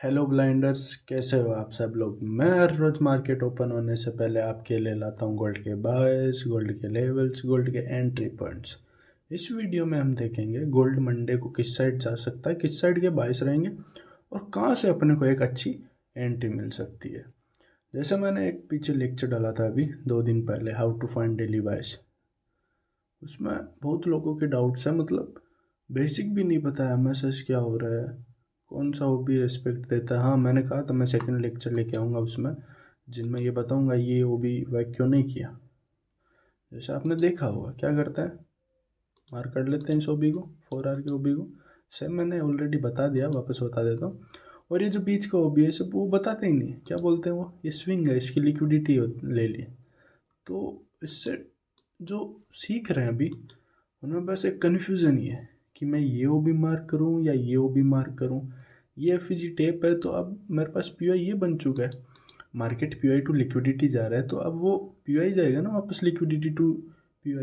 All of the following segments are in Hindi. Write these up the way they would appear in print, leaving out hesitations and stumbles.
हेलो ब्लाइंडर्स, कैसे हो आप सब लोग। मैं हर रोज़ मार्केट ओपन होने से पहले आपके लिए लाता हूँ गोल्ड के बायस, गोल्ड के लेवल्स, गोल्ड के एंट्री पॉइंट्स। इस वीडियो में हम देखेंगे गोल्ड मंडे को किस साइड जा सकता है, किस साइड के बायस रहेंगे और कहाँ से अपने को एक अच्छी एंट्री मिल सकती है। जैसे मैंने एक पीछे लेक्चर डाला था अभी 2 दिन पहले, हाउ टू फाइंड डेली बायस। उसमें बहुत लोगों के डाउट्स हैं, मतलब बेसिक भी नहीं पता है एमएसएस क्या हो रहा है, कौन सा वो भी रिस्पेक्ट देता है। हाँ, मैंने कहा था मैं सेकंड लेक्चर लेके आऊँगा उसमें, जिनमें ये बताऊँगा ये वो भी वैक क्यों नहीं किया। जैसे आपने देखा होगा क्या करता है, मार कर लेते हैं इस ओबी को, 4 आर के ओबी को। सेम मैंने ऑलरेडी बता दिया, वापस बता देता हूँ। और ये जो बीच का ओबी है सब वो बताते ही नहीं, क्या बोलते हैं वो, ये स्विंग है, इसकी लिक्विडिटी ले लिए। तो इससे जो सीख रहे हैं अभी उनमें बस एक कन्फ्यूज़न ही है कि मैं ये ओ भी मार्क करूँ या ये ओ भी मार्क करूँ। ये एफ टेप है तो अब मेरे पास पी ये बन चुका है। मार्केट पी टू लिक्विडिटी जा रहा है तो अब वो पी जाएगा ना वापस लिक्विडिटी टू पी।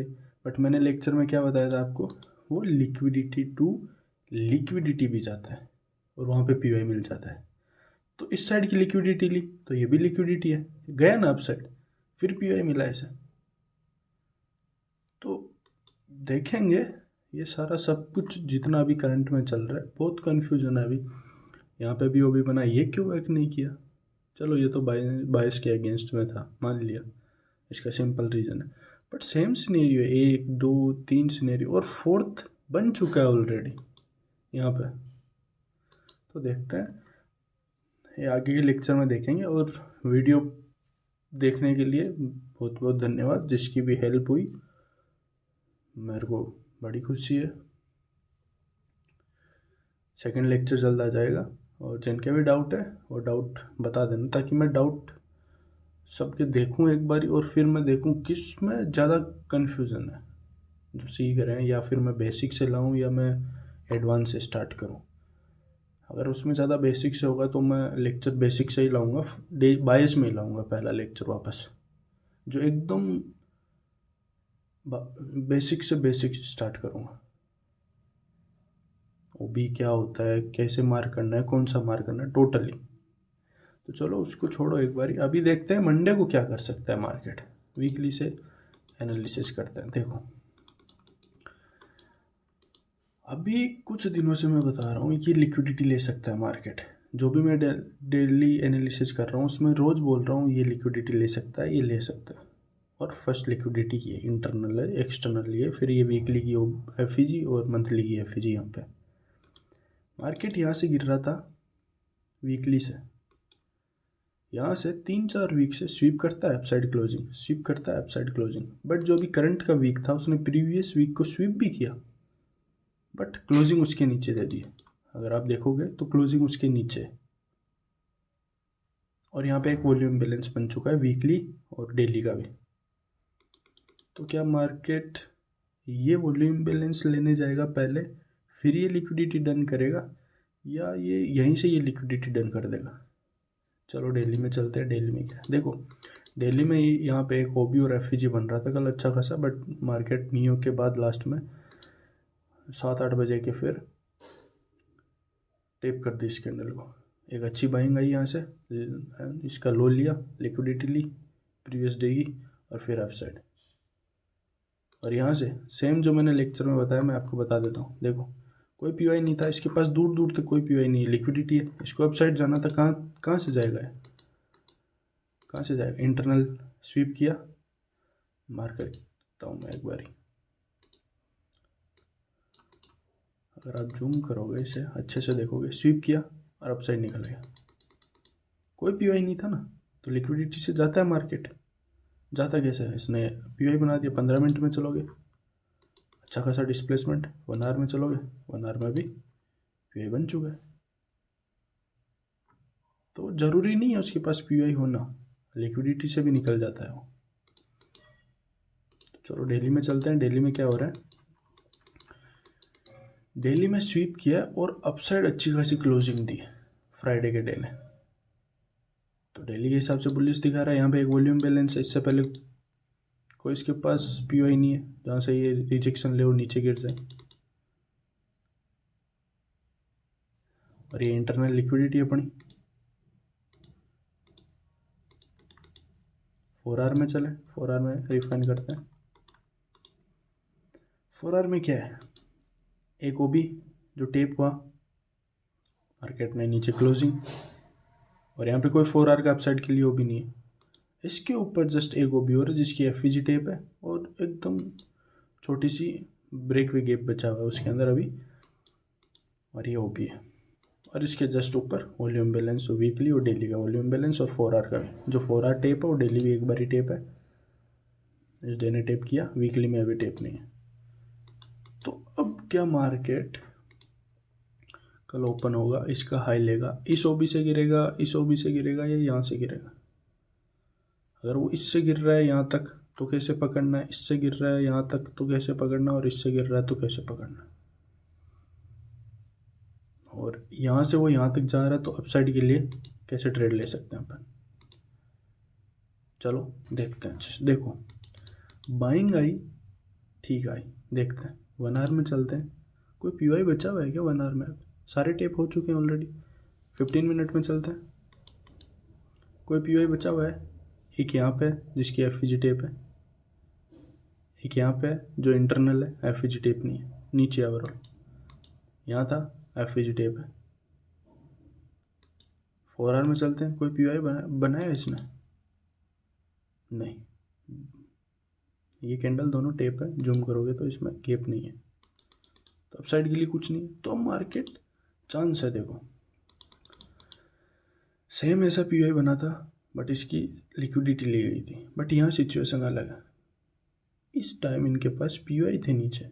बट मैंने लेक्चर में क्या बताया था आपको, वो लिक्विडिटी टू लिक्विडिटी भी जाता है और वहाँ पे पी मिल जाता है। तो इस साइड की लिक्विडिटी ली तो ये भी लिक्विडिटी है, गया ना अप साइड, फिर पी मिला ऐसे। तो देखेंगे ये सारा सब कुछ जितना अभी करंट में चल रहा है, बहुत कन्फ्यूजन है अभी। यहाँ पे भी वो भी बना, ये क्यों वर्क नहीं किया। चलो ये तो बायस के अगेंस्ट में था, मान लिया, इसका सिंपल रीज़न है। बट सेम सिनेरियो, 1 2 3 सिनेरियो और फोर्थ बन चुका है ऑलरेडी यहाँ पे। तो देखते हैं, ये आगे के लेक्चर में देखेंगे। और वीडियो देखने के लिए बहुत बहुत धन्यवाद, जिसकी भी हेल्प हुई मेरे को बड़ी खुशी है। सेकंड लेक्चर जल्द आ जाएगा और जिनके भी डाउट है वो डाउट बता देना, ताकि मैं डाउट सबके देखूं एक बारी और फिर मैं देखूं किस में ज़्यादा कन्फ्यूज़न है जो सीख रहे हैं, या फिर मैं बेसिक से लाऊं या मैं एडवांस से स्टार्ट करूं। अगर उसमें ज़्यादा बेसिक से होगा तो मैं लेक्चर बेसिक से ही लाऊंगा, बायस में ही लाऊंगा पहला लेक्चर वापस, जो एकदम बेसिक से बेसिक स्टार्ट करूँगा। वो भी क्या होता है, कैसे मार्क करना है, कौन सा मार्क करना है, टोटली। तो चलो उसको छोड़ो एक बारी, अभी देखते हैं मंडे को क्या कर सकता है मार्केट। वीकली से एनालिसिस करते हैं। देखो अभी कुछ दिनों से मैं बता रहा हूँ कि लिक्विडिटी ले सकता है मार्केट। जो भी मैं डेली एनालिसिस कर रहा हूँ उसमें रोज़ बोल रहा हूँ ये लिक्विडिटी ले सकता है, ये ले सकता है। और फर्स्ट लिक्विडिटी की है, इंटरनल है, एक्सटर्नल है, फिर ये वीकली की एफ और मंथली की एफ यहाँ पे। मार्केट यहाँ से गिर रहा था वीकली से, यहाँ से 3 4 वीक से स्वीप करता है अपसाइड क्लोजिंग, स्वीप करता है अपसाइड क्लोजिंग। बट जो भी करंट का वीक था उसने प्रीवियस वीक को स्वीप भी किया, बट क्लोजिंग उसके नीचे दे दी। अगर आप देखोगे तो क्लोजिंग उसके नीचे। और यहाँ पे एक वॉल्यूम बैलेंस बन चुका है वीकली और डेली का भी। तो क्या मार्केट ये वॉल्यूम बैलेंस लेने जाएगा पहले, फिर ये लिक्विडिटी डन करेगा, या ये यहीं से ये लिक्विडिटी डन कर देगा। चलो डेली में चलते हैं। डेली में क्या है, देखो डेली में यहाँ पे एक ओबी और एफ बन रहा था कल अच्छा खासा, बट मार्केट नियो के बाद लास्ट में 7 8 बजे के फिर टेप कर दी इस कैंडल को। एक अच्छी बाइंग आई यहाँ से, इसका लो लिया, लिक्विडिटी ली प्रीवियस डे की, और फिर अप साइड। और यहाँ से सेम जो मैंने लेक्चर में बताया मैं आपको बता देता हूँ। देखो कोई पी नहीं था इसके पास, दूर दूर तक कोई पी नहीं है, लिक्विडिटी है, इसको अप साइड जाना था। कहाँ कहाँ से जाएगा, कहाँ से जाएगा, इंटरनल स्वीप किया, मार करता हूँ मैं एक बारी। अगर आप जूम करोगे इसे अच्छे से देखोगे, स्वीप किया और अप साइड निकल गया, कोई पी नहीं था ना। तो लिक्विडिटी से जाता है मार्केट, जाता कैसे है, इसने पी बना दिया। 15 मिनट में चलोगे अच्छा खासा डिस्प्लेसमेंट, 1 आवर में चलोगे 1 आवर में भी पी बन चुका है। तो ज़रूरी नहीं है उसके पास पी होना, लिक्विडिटी से भी निकल जाता है वो। तो चलो डेली में चलते हैं। डेली में क्या हो रहा है, डेली में स्वीप किया और अपसाइड अच्छी खासी क्लोजिंग दी फ्राइडे के डे में। तो डेली के हिसाब से बुलिश दिखा रहा है। यहाँ पे एक वॉल्यूम बैलेंस है, इससे पहले कोई इसके पास पी नहीं है जहाँ से ये रिजेक्शन ले और नीचे गिर जाए। और ये इंटरनल लिक्विडिटी अपनी 4R में चले, 4R में रिफाइन करते हैं। 4R में क्या है, एक ओबी जो टेप हुआ, मार्केट में नीचे क्लोजिंग, और यहाँ पे कोई 4R का अपसाइड के लिए ओबी नहीं है। इसके ऊपर जस्ट एक ओबी और है जिसकी एफवीजी टेप है और एकदम छोटी सी ब्रेक वे गैप बचा हुआ है उसके अंदर अभी, और ये ओबी है। और इसके जस्ट ऊपर वॉल्यूम बैलेंस वीकली और डेली का वॉल्यूम बैलेंस और 4R का भी। जो 4R टेप है वो डेली भी एक बार ही टेप है, इस डे ने टेप किया, वीकली में अभी टेप नहीं है। तो अब क्या मार्केट कल ओपन होगा, इसका हाई लेगा, इस ओबी से गिरेगा, इस ओबी से गिरेगा या यहाँ से गिरेगा। अगर वो इससे गिर रहा है यहाँ तक तो कैसे पकड़ना है, इससे गिर रहा है यहाँ तक तो कैसे पकड़ना, और इससे गिर रहा है तो कैसे पकड़ना। और यहाँ से वो यहाँ तक जा रहा है तो अपसाइड के लिए कैसे ट्रेड ले सकते हैं अपन। चलो देखते हैं। देखो बाइंग आई, ठीक आई, देखते हैं 1 आवर में चलते हैं। कोई पीवाई बचा हुआ है क्या 1 आवर में? सारे टेप हो चुके हैं ऑलरेडी। 15 मिनट में चलते हैं। कोई पीवाई बचा हुआ है? एक यहाँ पे है जिसकी एफवीजी टेप है, एक यहाँ पे है जो इंटरनल है, एफवीजी टेप नहीं है, नीचे ओवरऑल यहाँ था, एफवीजी टेप है। 4 आवर में चलते हैं। कोई पीवाई बनाया इसने? नहीं, ये कैंडल दोनों टेप है, जूम करोगे तो इसमें गैप नहीं है, तो अपसाइड के लिए कुछ नहीं। तो मार्केट चांस है, देखो सेम ऐसा पीवाई बना था बट इसकी लिक्विडिटी ली गई थी, बट यहाँ सिचुएशन अलग है। इस टाइम इनके पास पीवाई थे नीचे,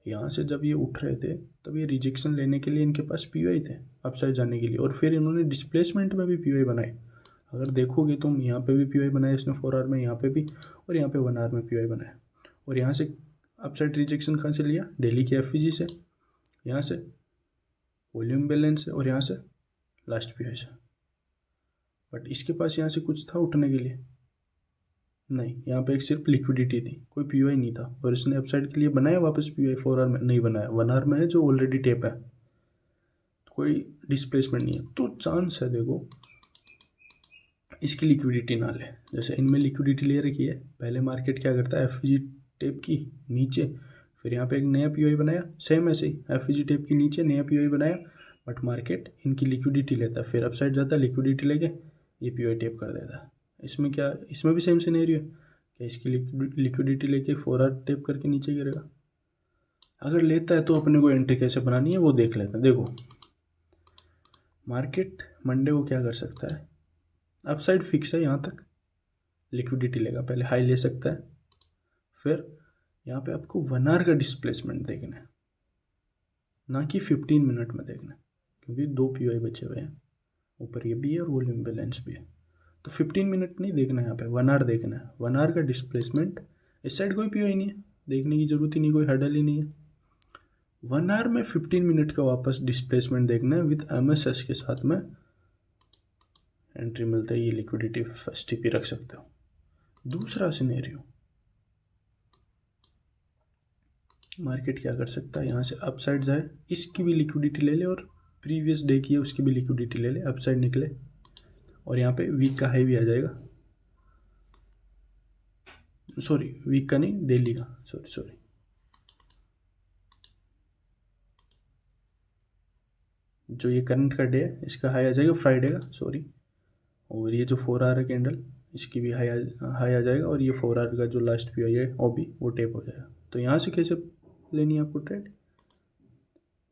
यहाँ से जब ये उठ रहे थे तब ये रिजेक्शन लेने के लिए इनके पास पीवाई थे अपसाइड जाने के लिए, और फिर इन्होंने डिस्प्लेसमेंट में भी पीवाई बनाए। अगर देखोगे तुम यहाँ पे भी पीवाई बनाया इसने 4 आवर में, यहाँ पे भी, और यहाँ पे 1 आवर में पीवाई बनाया। और यहाँ से अपसाइड रिजेक्शन कहाँ से लिया? डेली की एफवीजी से, यहाँ से वॉल्यूम बैलेंस से, और यहाँ से लास्ट पीवाई से। बट इसके पास यहाँ से कुछ था उठने के लिए? नहीं, यहाँ पे एक सिर्फ लिक्विडिटी थी, कोई पीवाई नहीं था। और इसने अपसाइड के लिए बनाया वापस पीवाई 4 आवर में? नहीं बनाया, 1 आवर में है जो ऑलरेडी टेप है, तो कोई डिस्प्लेसमेंट नहीं है। तो चांस है देखो इसकी लिक्विडिटी ना ले, जैसे इनमें लिक्विडिटी ले रखी है। पहले मार्केट क्या करता है, एफवीजी टेप की नीचे, फिर यहाँ पे एक नया पीवाई बनाया, सेम ऐसे ही एफवीजी टेप की नीचे नया पीवाई बनाया, बट मार्केट इनकी लिक्विडिटी लेता है, फिर अपसाइड जाता है, लिक्विडिटी लेके ये पीवाई टेप कर देता है। इसमें क्या, इसमें भी सेम सिनेरियो है कि इसकी लिक्विडिटी लेके 4 आवर टेप करके नीचे गिरेगा। अगर लेता है तो अपने को एंट्री कैसे बनानी है वो देख लेते हैं। देखो मार्केट मंडे को क्या कर सकता है, अपसाइड फिक्स है यहाँ तक, लिक्विडिटी लेगा, पहले हाई ले सकता है, फिर यहाँ पे आपको 1 आवर का डिस्प्लेसमेंट देखना है, ना कि 15 मिनट में देखना है, क्योंकि 2 पीवाई बचे हुए हैं, ऊपर ये भी है और वॉल्यूम बैलेंस भी है। तो 15 मिनट नहीं देखना है, यहाँ पे 1 आवर देखना है। 1 आवर का डिस्प्लेसमेंट, इस साइड कोई पीवाई नहीं है, देखने की जरूरत ही नहीं, कोई हडल ही नहीं है। 1 आवर में 15 मिनट का वापस डिस्प्लेसमेंट देखना है विद एमएसएस के साथ में, एंट्री मिलता है, ये लिक्विडिटी फर्स्ट टिप रख सकते हो। दूसरा सिनेरियो, मार्केट क्या कर सकता है, यहाँ से अपसाइड जाए, इसकी भी लिक्विडिटी ले ले और प्रीवियस डे की है उसकी भी लिक्विडिटी ले ले, अपसाइड निकले, और यहाँ पे वीक का हाई भी आ जाएगा, सॉरी वीक का नहीं, डेली का, सॉरी जो ये करंट का डे है इसका हाई आ जाएगा फ्राइडे का, सॉरी। और ये जो 4 आवर है कैंडल, इसकी भी हाई आ जाएगा, और ये 4 आवर का जो लास्ट पी है वो भी वो टेप हो जाएगा। तो यहाँ से कैसे लेनी है आपको ट्रेड,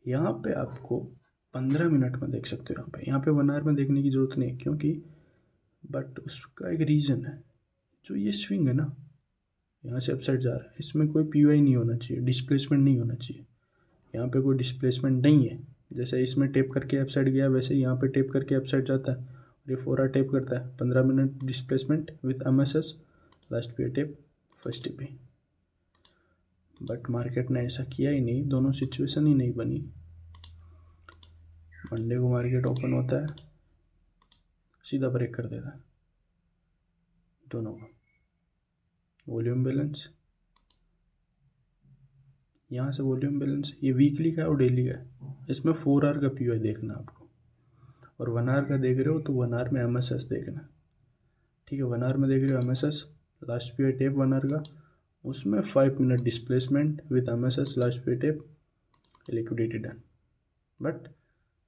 यहाँ पे आपको 15 मिनट में देख सकते हो। यहाँ पे 1 आवर में देखने की ज़रूरत नहीं है, क्योंकि बट उसका एक रीज़न है, जो ये स्विंग है ना, यहाँ से अपसाइड जा रहा है, इसमें कोई पीवाई नहीं होना चाहिए, डिस्प्लेसमेंट नहीं होना चाहिए। यहाँ पे कोई डिस्प्लेसमेंट नहीं है, जैसे इसमें टेप करके अपसाइड गया वैसे ही यहाँ पे टेप करके अपसाइड जाता है, और ये 4 आवर टेप करता है, 15 मिनट डिस्प्लेसमेंट विथ एमएसएस, लास्ट पे tape, first tip. But market ने ऐसा किया ही नहीं, दोनों सिचुएशन ही नहीं बनी। मंडे को मार्केट ओपन होता है, सीधा ब्रेक कर देता है दोनों को, वॉल्यूम बैलेंस, यहाँ से वॉल्यूम बैलेंस, ये वीकली का है और डेली का है। इसमें 4 आवर का पीओआई देखना आपको, और 1 आवर का देख रहे हो तो 1 आवर में एमएसएस देखना। ठीक है, 1 आवर में देख रहे हो MSS, last POI tap 1 hour का, उसमें 5 minute displacement with MSS last POI tap, liquidity done. But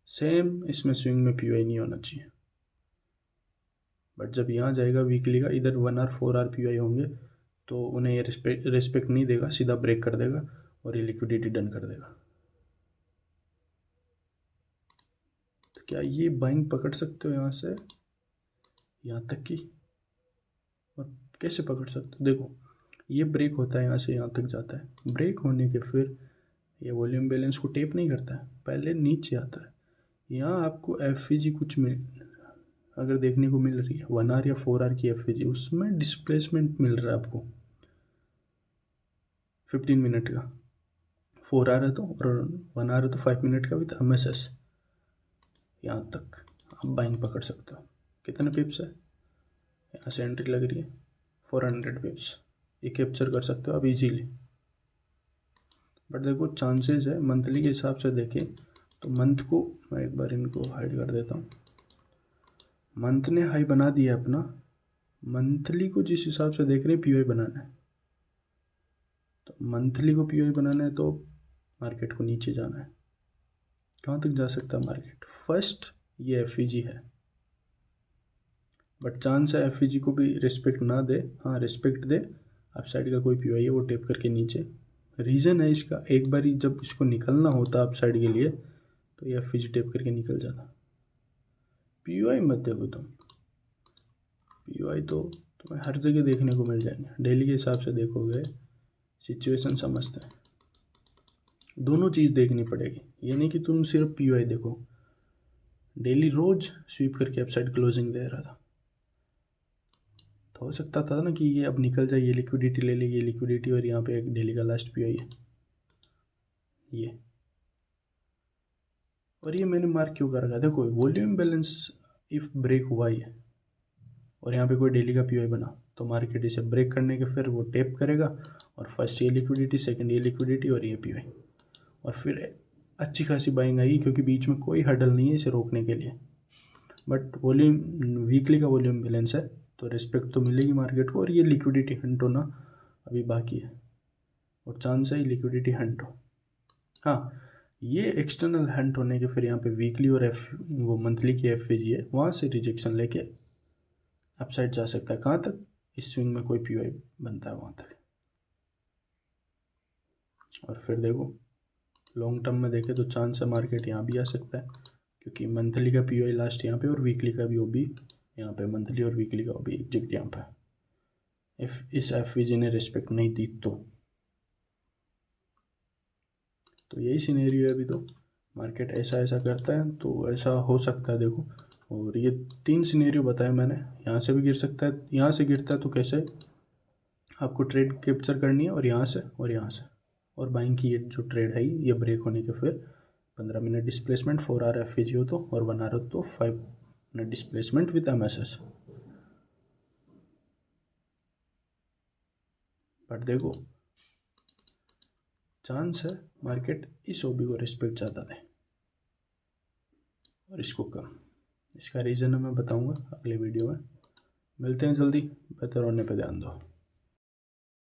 same इसमें स्विंग में पीओआई नहीं होना चाहिए। बट जब यहाँ जाएगा वीकली का, इधर 1 आवर 4 आवर पीओआई होंगे तो उन्हें ये रिस्पेक्ट नहीं देगा, सीधा ब्रेक कर देगा और ये लिक्विडिटी डन कर देगा। तो क्या ये बाइंग पकड़ सकते हो यहाँ से यहाँ तक की? और कैसे पकड़ सकते हो? देखो ये ब्रेक होता है, यहाँ से यहाँ तक जाता है, ब्रेक होने के फिर ये वॉल्यूम बैलेंस को टेप नहीं करता है, पहले नीचे आता है। यहाँ आपको एफईजी कुछ अगर देखने को मिल रही है 1 आवर या 4 आवर की एफईजी, उसमें डिस्प्लेसमेंट मिल रहा है आपको 15 मिनट का, 4 आवर है तो, और 1 आवर है तो 5 मिनट का विद एमएसएस। यहाँ तक आप बाइंग पकड़ सकते हो। कितने पिप्स है? यहाँ से एंट्री लग रही है 400 पिप्स, ये कैप्चर कर सकते हो आप इजीली। बट देखो चांसेस है मंथली के हिसाब से देखें तो मंथ को, मैं एक बार इनको हाइड कर देता हूँ। मंथ ने हाई बना दिया अपना, मंथली को जिस हिसाब से देख रहे हैं पीओआई बनाना है, तो मंथली को पीओआई बनाना है तो मार्केट को नीचे जाना है। कहाँ तक जा सकता है मार्केट? फर्स्ट ये एफईजी है, बट चांस है एफईजी को भी रिस्पेक्ट ना दे, हाँ रिस्पेक्ट दे, अपसाइड का कोई पीओआई है वो टेप करके नीचे। रीज़न है इसका, एक बार ही जब इसको निकलना होता अपसाइड के लिए तो ये एफईजी टेप करके निकल जाता। पीओआई मत देखो तुम, पीओआई तो तुम्हें हर जगह देखने को मिल जाएंगे, डेली के हिसाब से देखोगे, सिचुएशन समझते हैं। दोनों चीज़ देखनी पड़ेगी, ये नहीं कि तुम सिर्फ पीओआई देखो। डेली रोज स्वीप करके अपसाइड क्लोजिंग दे रहा था, तो हो सकता था ना कि ये अब निकल जाए, ये लिक्विडिटी ले लेगी, ये लिक्विडिटी, और यहाँ पे एक डेली का लास्ट पीओआई है ये। और ये मैंने मार्क क्यों कर रखा? देखो वॉल्यूम बैलेंस इफ ब्रेक हुआ ही है और यहाँ पे कोई डेली का पीओआई बना तो मार्केट इसे ब्रेक करने के फिर वो टेप करेगा, और फर्स्ट ये लिक्विडिटी, सेकंड ये लिक्विडिटी और ये पीओआई, और फिर अच्छी खासी बाइंग आएगी क्योंकि बीच में कोई हडल नहीं है इसे रोकने के लिए। बट वॉल्यूम वीकली का वॉल्यूम बैलेंस है तो रिस्पेक्ट तो मिलेगी मार्केट को, और ये लिक्विडिटी हंट होना अभी बाकी है, और चांस है लिक्विडिटी हंट हो। हाँ, ये एक्सटर्नल हंट होने के फिर यहाँ पे वीकली और वो मंथली की एफएजी है, वहाँ से रिजेक्शन लेके अपसाइड जा सकता है। कहाँ तक? इस स्विंग में कोई पीओआई बनता है वहाँ तक। और फिर देखो लॉन्ग टर्म में देखें तो चांस है मार्केट यहाँ भी आ सकता है, क्योंकि मंथली का पीओआई लास्ट यहाँ पे और वीकली का भी वो भी यहाँ पे, मंथली और वीकली का वो भी एग्जैक्ट यहाँ पे। इस एफवीजी ने रिस्पेक्ट नहीं दी तो यही सिनेरियो है अभी। तो मार्केट ऐसा ऐसा करता है तो ऐसा हो सकता है देखो। और ये 3 सिनेरियो बताया मैंने, यहाँ से भी गिर सकता है, यहाँ से गिरता है तो कैसे आपको ट्रेड कैप्चर करनी है, और यहाँ से और यहाँ से। और बाइंग की ये जो ट्रेड है ये ब्रेक होने के फिर 15 मिनट डिस्प्लेसमेंट, 4 आवर एफईजी हो तो, और 1 आवर तो 5 minute displacement with MSS. But देखो चांस है मार्केट इस ओबी को रिस्पेक्ट ज़्यादा दे और इसको कम। इसका रीज़न मैं बताऊंगा अगले वीडियो में। मिलते हैं जल्दी, बेहतर होने पे ध्यान दो।